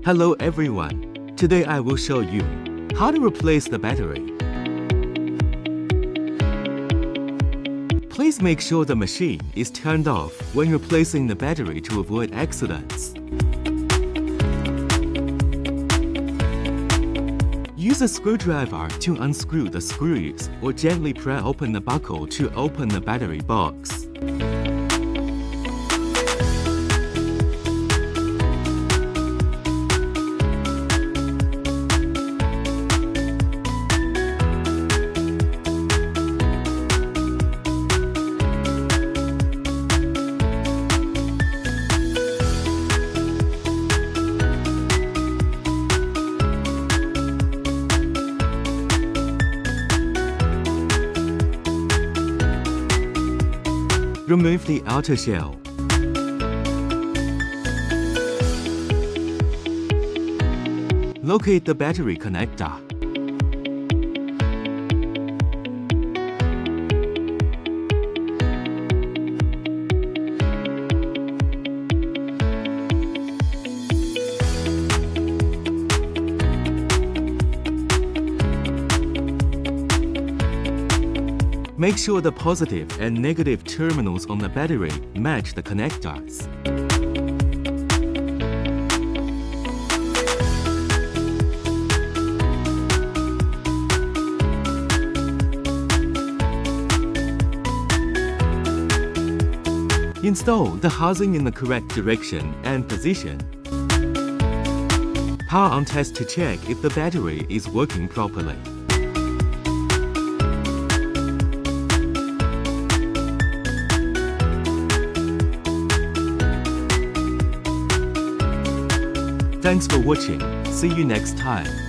Hello everyone. Today I will show you how to replace the battery. Please make sure the machine is turned off when replacing the battery to avoid accidents. Use a screwdriver to unscrew the screws or gently pry open the buckle to open the battery box. Remove the outer shell. Locate the battery connector. Make sure the positive and negative terminals on the battery match the connectors. Install the housing in the correct direction and position. Power on test to check if the battery is working properly. Thanks for watching. See you next time.